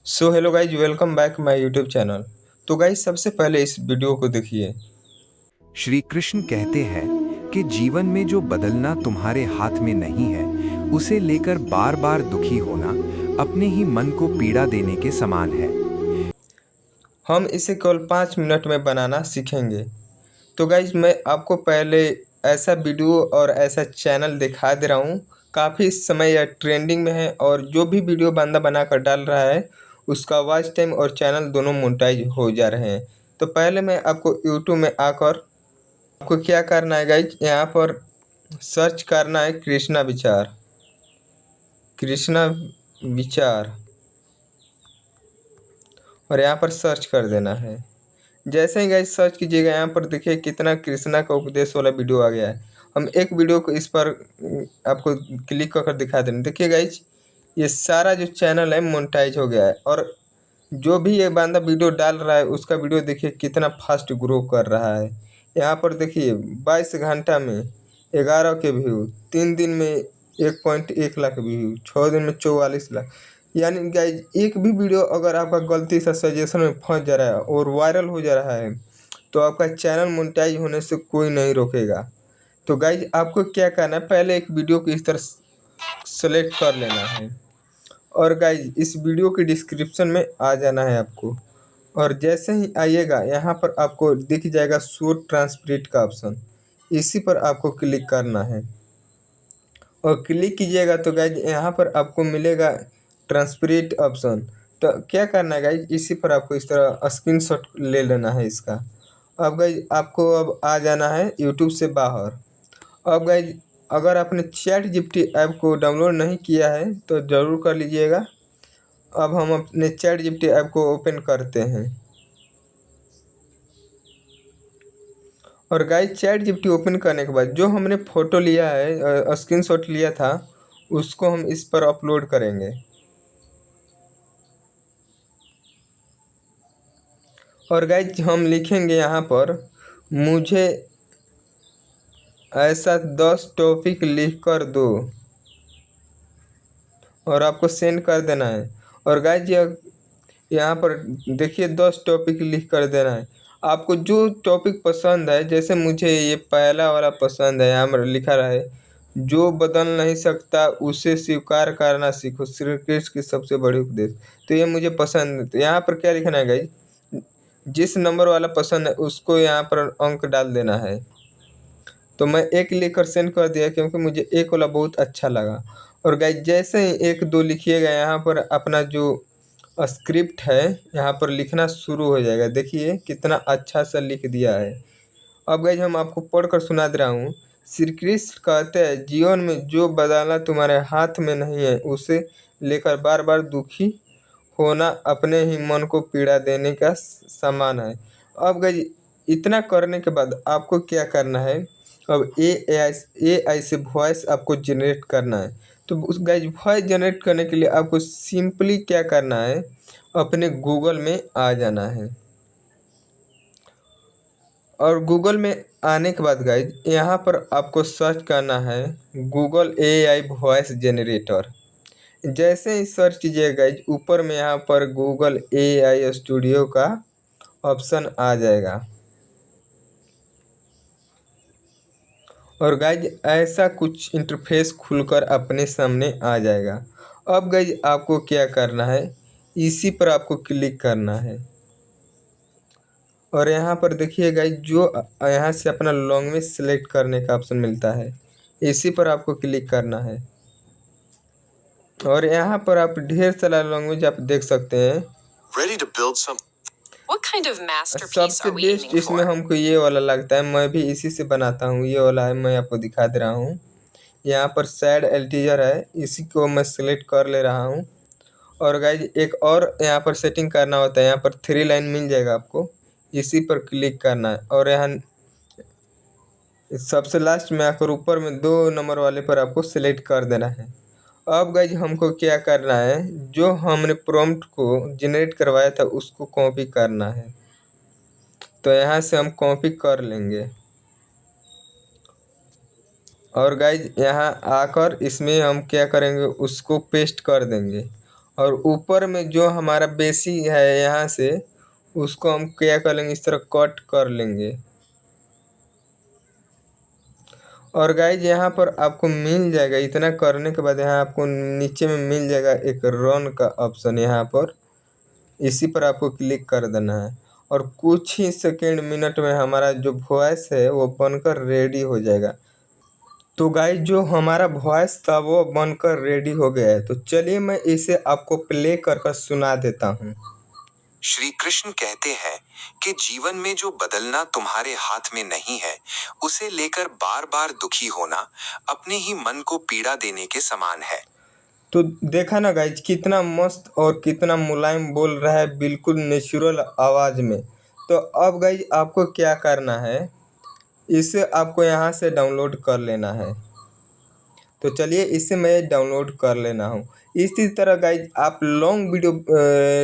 So hello guys, welcome back my YouTube channel. तो guys, सबसे पहले इस वीडियो को देखिए। श्री कृष्ण कहते हैं कि जीवन में जो बदलना तुम्हारे हाथ में नहीं है, उसे लेकर बार बार दुखी होना अपने ही मन को पीड़ा देने के समान है। हम इसे केवल 5 मिनट में बनाना सीखेंगे। तो गाइज, मैं आपको पहले ऐसा वीडियो और ऐसा चैनल दिखा दे रहा हूँ। काफ़ी इस समय यह ट्रेंडिंग में है और जो भी वीडियो बंदा बना कर डाल रहा है उसका वॉच टाइम और चैनल दोनों मोनेटाइज हो जा रहे हैं। तो पहले मैं आपको यूट्यूब में आकर आपको क्या करना है गाइज, यहाँ पर सर्च करना है कृष्णा विचार। कृष्णा विचार और यहाँ पर सर्च कर देना है। जैसे ही गाइज सर्च कीजिएगा, यहाँ पर देखिए कितना कृष्णा का उपदेश वाला वीडियो आ गया है। हम एक वीडियो को इस पर आपको क्लिक कर दिखा देंगे। देखिए गाइज, ये सारा जो चैनल है मोनेटाइज हो गया है और जो भी ये बंदा वीडियो डाल रहा है उसका वीडियो देखिए कितना फास्ट ग्रो कर रहा है। यहाँ पर देखिए 22 घंटा में 11 के व्यू, 3 दिन में 1.1 लाख व्यू, 6 दिन में 44 लाख। यानी गाइज, एक भी वीडियो अगर आपका गलती से सजेशन में फंस जा रहा है और वायरल हो जा रहा है तो आपका चैनल मोनेटाइज होने से कोई नहीं रोकेगा। तो गाइज, आपको क्या करना है, पहले एक वीडियो को इस तरह सेलेक्ट कर लेना है और गाइज इस वीडियो के डिस्क्रिप्शन में आ जाना है आपको। और जैसे ही आइएगा, यहाँ पर आपको दिख जाएगा शो ट्रांसपेरेंट का ऑप्शन, इसी पर आपको क्लिक करना है। और क्लिक कीजिएगा तो गाइज यहाँ पर आपको मिलेगा ट्रांसपेरेंट ऑप्शन। तो क्या करना है गाइज, इसी पर आपको इस तरह स्क्रीनशॉट ले लेना है इसका। अब गाइज आपको अब आ जाना है यूट्यूब से बाहर। अब गाइज, अगर आपने चैट जीपीटी ऐप को डाउनलोड नहीं किया है तो ज़रूर कर लीजिएगा। अब हम अपने चैट जीपीटी ऐप को ओपन करते हैं और गाइज चैट जीपीटी ओपन करने के बाद जो हमने फ़ोटो लिया है, स्क्रीनशॉट लिया था, उसको हम इस पर अपलोड करेंगे। और गाइज हम लिखेंगे यहाँ पर, मुझे ऐसा 10 टॉपिक लिख कर दो, और आपको सेंड कर देना है। और गाइज यहाँ पर देखिए 10 टॉपिक लिख कर देना है। आपको जो टॉपिक पसंद है, जैसे मुझे ये पहला वाला पसंद है, यहाँ पर लिखा रहा है, जो बदल नहीं सकता उसे स्वीकार करना सीखो, श्री कृष्ण की सबसे बड़ी उपदेश। तो ये मुझे पसंद है। तो यहाँ पर क्या लिखना है गाइज, जिस नंबर वाला पसंद है उसको यहाँ पर अंक डाल देना है। तो मैं एक लिखकर सेंड कर दिया क्योंकि मुझे एक वाला बहुत अच्छा लगा। और गाइज जैसे ही 1 2 लिखिएगा, यहाँ पर अपना जो स्क्रिप्ट है यहाँ पर लिखना शुरू हो जाएगा। देखिए कितना अच्छा सा लिख दिया है। अब गाइज हम आपको पढ़कर सुना दे रहा हूँ। श्री कृष्ण कहते हैं, जीवन में जो बदलना तुम्हारे हाथ में नहीं है उसे लेकर बार बार दुखी होना अपने ही मन को पीड़ा देने का समान है। अब गाइज इतना करने के बाद आपको क्या करना है, अब ए आई से वॉइस आपको जनरेट करना है। तो उस गाइज वॉइस जनरेट करने के लिए आपको सिंपली क्या करना है, अपने गूगल में आ जाना है। और गूगल में आने के बाद गाइज यहाँ पर आपको सर्च करना है गूगल एआई वॉइस जनरेटर। जैसे ही सर्च कीजिएगा गाइज, ऊपर में यहाँ पर गूगल एआई स्टूडियो का ऑप्शन आ जाएगा। और गाइज ऐसा कुछ इंटरफेस खुलकर अपने सामने आ जाएगा। अब गाइज आपको क्या करना है, इसी पर आपको क्लिक करना है। और यहाँ पर देखिए गाइज, जो यहाँ से अपना लैंग्वेज सेलेक्ट करने का ऑप्शन मिलता है, इसी पर आपको क्लिक करना है। और यहाँ पर आप ढेर सारा लैंग्वेज आप देख सकते हैं। Ready to build some. What kind of masterpiece सबसे are we बेस्ट aiming इसमें for? हमको ये वाला लगता है, मैं भी इसी से बनाता हूँ। ये वाला है, मैं आपको दिखा दे रहा हूँ। यहाँ पर सैड एल्टीजर है, इसी को मैं सेलेक्ट कर ले रहा हूँ। और गाइज एक और यहाँ पर सेटिंग करना होता है, यहाँ पर 3 लाइन मिल जाएगा आपको, इसी पर क्लिक करना है। और यहाँ सबसे लास्ट में आकर ऊपर में 2 नंबर वाले पर आपको सेलेक्ट कर देना है। अब गाइज हमको क्या करना है, जो हमने प्रॉम्प्ट को जनरेट करवाया था उसको कॉपी करना है। तो यहाँ से हम कॉपी कर लेंगे और गाइज यहाँ आकर इसमें हम क्या करेंगे, उसको पेस्ट कर देंगे। और ऊपर में जो हमारा बेसी है यहाँ से उसको हम क्या कर लेंगे, इस तरह कट कर लेंगे। और गाइज यहाँ पर आपको मिल जाएगा, इतना करने के बाद यहाँ आपको नीचे में मिल जाएगा एक रन का ऑप्शन। यहाँ पर इसी पर आपको क्लिक कर देना है और कुछ ही सेकेंड मिनट में हमारा जो वॉइस है वो बनकर रेडी हो जाएगा। तो गाइज जो हमारा वॉइस था वो बनकर रेडी हो गया है। तो चलिए मैं इसे आपको प्ले कर सुना देता हूँ। श्री कृष्ण कहते हैं कि जीवन में जो बदलना तुम्हारे हाथ में नहीं है उसे लेकर बार बार दुखी होना अपने ही मन को पीड़ा देने के समान है। तो देखा ना गाइज, कितना मस्त और कितना मुलायम बोल रहा है, बिल्कुल नेचुरल आवाज़ में। तो अब गाइज आपको क्या करना है, इसे आपको यहाँ से डाउनलोड कर लेना है। तो चलिए इसे मैं डाउनलोड कर लेना हूँ। इसी तरह गाइज आप लॉन्ग वीडियो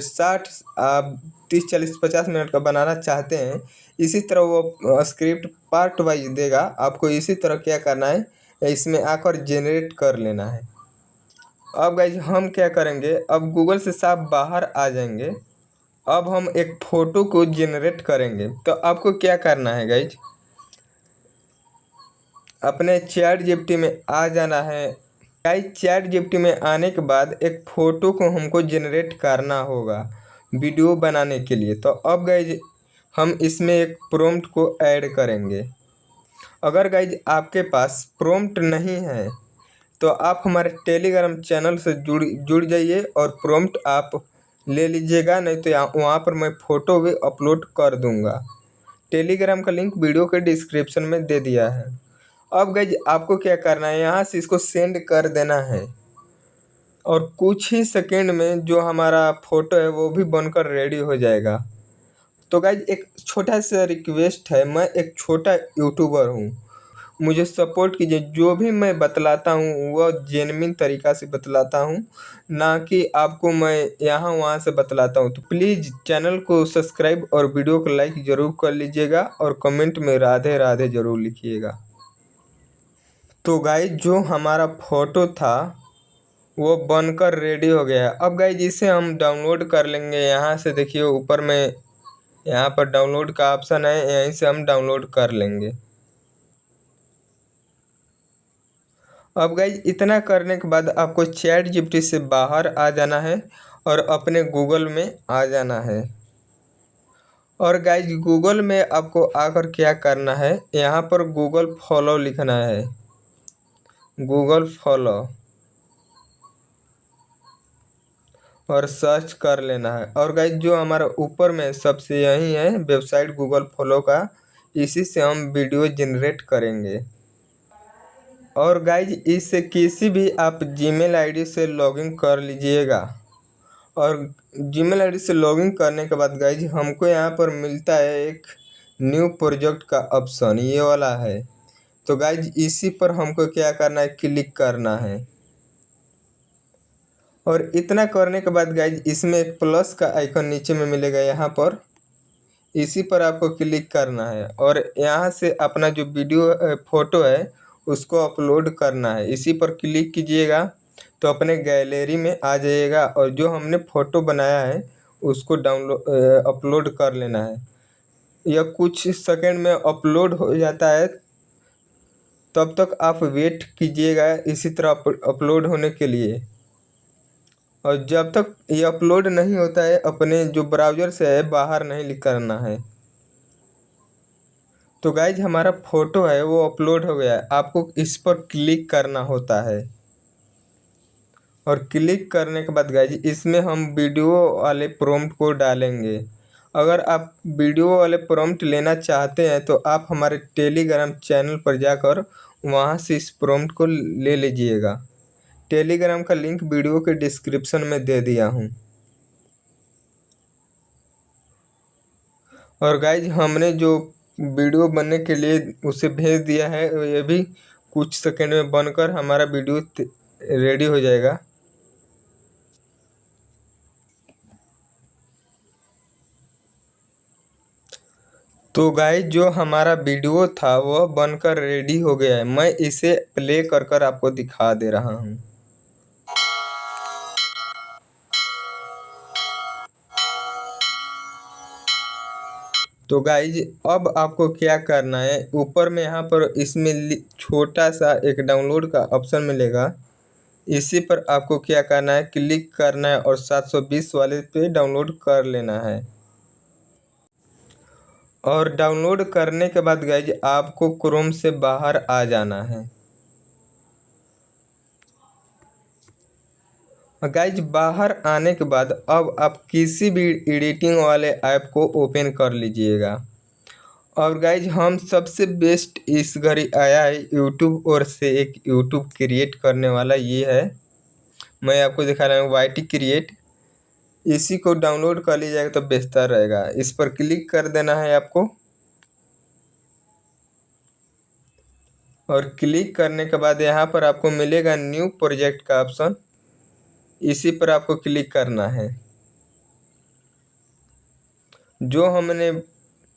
60 आप 30 40 50 मिनट का बनाना चाहते हैं, इसी तरह वो स्क्रिप्ट पार्ट वाइज देगा आपको। इसी तरह क्या करना है, इसमें आकर जनरेट कर लेना है। अब गाइज हम क्या करेंगे, अब गूगल से साफ बाहर आ जाएंगे। अब हम एक फ़ोटो को जनरेट करेंगे। तो आपको क्या करना है गाइज, अपने चैट जीपीटी में आ जाना है। गाइज चैट जीपीटी में आने के बाद एक फ़ोटो को हमको जनरेट करना होगा वीडियो बनाने के लिए। तो अब गाइज हम इसमें एक प्रॉम्प्ट को ऐड करेंगे। अगर गाइज आपके पास प्रॉम्प्ट नहीं है तो आप हमारे टेलीग्राम चैनल से जुड़ जाइए और प्रॉम्प्ट आप ले लीजिएगा, नहीं तो वहाँ पर मैं फ़ोटो भी अपलोड कर दूँगा। टेलीग्राम का लिंक वीडियो के डिस्क्रिप्शन में दे दिया है। अब गाइज आपको क्या करना है, यहाँ से इसको सेंड कर देना है और कुछ ही सेकंड में जो हमारा फ़ोटो है वो भी बनकर रेडी हो जाएगा। तो गाइज एक छोटा सा रिक्वेस्ट है, मैं एक छोटा यूट्यूबर हूँ, मुझे सपोर्ट कीजिए। जो भी मैं बतलाता हूँ वह जेन्युइन तरीक़ा से बतलाता हूँ, ना कि आपको मैं यहाँ वहाँ से बतलाता हूँ। तो प्लीज़ चैनल को सब्सक्राइब और वीडियो को लाइक ज़रूर कर लीजिएगा और कमेंट में राधे राधे ज़रूर लिखिएगा। तो गाइज जो हमारा फ़ोटो था वो बनकर रेडी हो गया है। अब गाइज इसे हम डाउनलोड कर लेंगे। यहाँ से देखिए ऊपर में यहाँ पर डाउनलोड का ऑप्शन है, यहीं से हम डाउनलोड कर लेंगे। अब गाइज इतना करने के बाद आपको चैट जीपीटी से बाहर आ जाना है और अपने गूगल में आ जाना है। और गाइज गूगल में आपको आकर क्या करना है, यहाँ पर गूगल फॉलो लिखना है, गूगल फॉलो, और सर्च कर लेना है। और गाइज जो हमारा ऊपर में सबसे यही है वेबसाइट गूगल फॉलो का, इसी से हम वीडियो जनरेट करेंगे। और गाइज इससे किसी भी आप जीमेल आईडी से लॉगिन कर लीजिएगा। और जीमेल आईडी से लॉगिन करने के बाद गाइज हमको यहाँ पर मिलता है एक न्यू प्रोजेक्ट का ऑप्शन, ये वाला है। तो गाइज इसी पर हमको क्या करना है, क्लिक करना है। और इतना करने के बाद गाइज इसमें एक प्लस का आइकन नीचे में मिलेगा, यहाँ पर इसी पर आपको क्लिक करना है और यहाँ से अपना जो वीडियो फ़ोटो है उसको अपलोड करना है। इसी पर क्लिक कीजिएगा तो अपने गैलरी में आ जाइएगा और जो हमने फ़ोटो बनाया है उसको अपलोड कर लेना है। यह कुछ सेकंड में अपलोड हो जाता है, तब तक आप वेट कीजिएगा इसी तरह अपलोड होने के लिए। और जब तक ये अपलोड नहीं होता है अपने जो ब्राउज़र से है बाहर नहीं करना है। तो गाइज हमारा फ़ोटो है वो अपलोड हो गया है, आपको इस पर क्लिक करना होता है। और क्लिक करने के बाद गाइज इसमें हम वीडियो वाले प्रॉम्प्ट को डालेंगे। अगर आप वीडियो वाले प्रॉम्प्ट लेना चाहते हैं तो आप हमारे टेलीग्राम चैनल पर जाकर वहाँ से इस प्रॉम्प्ट को ले लीजिएगा। टेलीग्राम का लिंक वीडियो के डिस्क्रिप्शन में दे दिया हूँ। और गाइज हमने जो वीडियो बनने के लिए उसे भेज दिया है, ये भी कुछ सेकंड में बनकर हमारा वीडियो रेडी हो जाएगा। तो गाइज जो हमारा वीडियो था वह बनकर रेडी हो गया है, मैं इसे प्ले कर आपको दिखा दे रहा हूँ। तो गाइज अब आपको क्या करना है, ऊपर में यहाँ पर इसमें छोटा सा एक डाउनलोड का ऑप्शन मिलेगा। इसी पर आपको क्या करना है, क्लिक करना है और 720 वाले पे डाउनलोड कर लेना है। और डाउनलोड करने के बाद गाइज आपको क्रोम से बाहर आ जाना है। गाइज बाहर आने के बाद अब आप किसी भी एडिटिंग वाले ऐप को ओपन कर लीजिएगा। और गाइज हम सबसे बेस्ट इस घड़ी आया है यूट्यूब और से एक यूट्यूब क्रिएट करने वाला, ये है मैं आपको दिखा रहा हूँ YT क्रिएट। इसी को डाउनलोड कर लीजिएगा तो बेहतर रहेगा। इस पर क्लिक कर देना है आपको और क्लिक करने के बाद यहाँ पर आपको मिलेगा न्यू प्रोजेक्ट का ऑप्शन। इसी पर आपको क्लिक करना है। जो हमने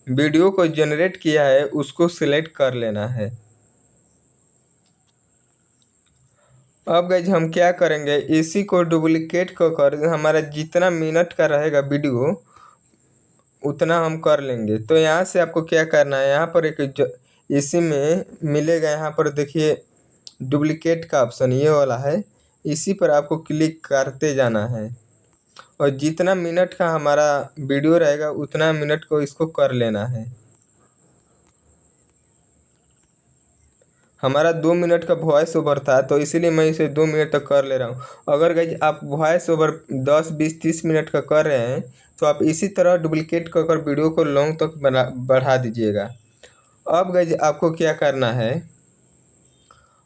वीडियो को जनरेट किया है उसको सिलेक्ट कर लेना है। अब गाइज हम क्या करेंगे, इसी को डुप्लीकेट कर हमारा जितना मिनट का रहेगा वीडियो उतना हम कर लेंगे। तो यहाँ से आपको क्या करना है, यहाँ पर एक इसी में मिलेगा, यहाँ पर देखिए डुप्लीकेट का ऑप्शन ये वाला है। इसी पर आपको क्लिक करते जाना है और जितना मिनट का हमारा वीडियो रहेगा उतना मिनट को इसको कर लेना है। हमारा 2 मिनट का वॉइस ओवर था तो इसीलिए मैं इसे 2 मिनट तक कर ले रहा हूँ। अगर गाइज आप वॉइस ओवर 10, 20, 30 मिनट का कर रहे हैं तो आप इसी तरह डुप्लीकेट कर वीडियो को लॉन्ग तक बढ़ा दीजिएगा। अब गाइज आपको क्या करना है,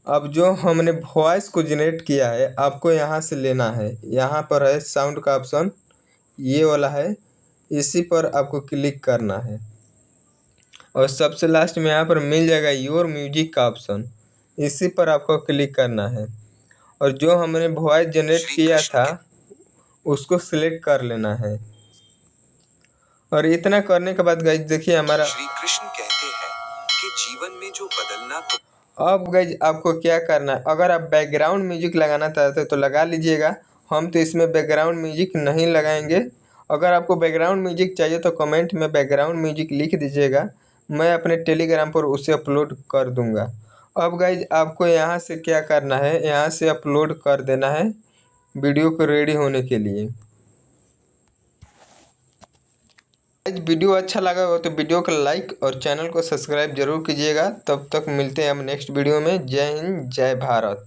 अब जो हमने वॉइस को जनरेट किया है आपको यहाँ से लेना है। यहाँ पर है साउंड का ऑप्शन, ये वाला है, इसी पर आपको क्लिक करना है और सबसे लास्ट में यहाँ पर मिल जाएगा योर म्यूजिक का ऑप्शन। इसी पर आपको क्लिक करना है और जो हमने वॉइस जनरेट किया था उसको सिलेक्ट कर लेना है। और इतना करने के बाद गाइज देखिए हमारा श्री कृष्ण कहते हैं कि जीवन में जो बदलना अब गाइज आपको क्या करना है, अगर आप बैकग्राउंड म्यूजिक लगाना चाहते हैं तो लगा लीजिएगा। हम तो इसमें बैकग्राउंड म्यूजिक नहीं लगाएंगे। अगर आपको बैकग्राउंड म्यूजिक चाहिए तो कमेंट में बैकग्राउंड म्यूजिक लिख दीजिएगा, मैं अपने टेलीग्राम पर उसे अपलोड कर दूंगा। अब गाइज आपको यहाँ से क्या करना है, यहाँ से अपलोड कर देना है वीडियो को रेडी होने के लिए। वीडियो अच्छा लगा हो तो वीडियो को लाइक और चैनल को सब्सक्राइब जरूर कीजिएगा। तब तक मिलते हैं हम नेक्स्ट वीडियो में। जय हिंद, जय भारत।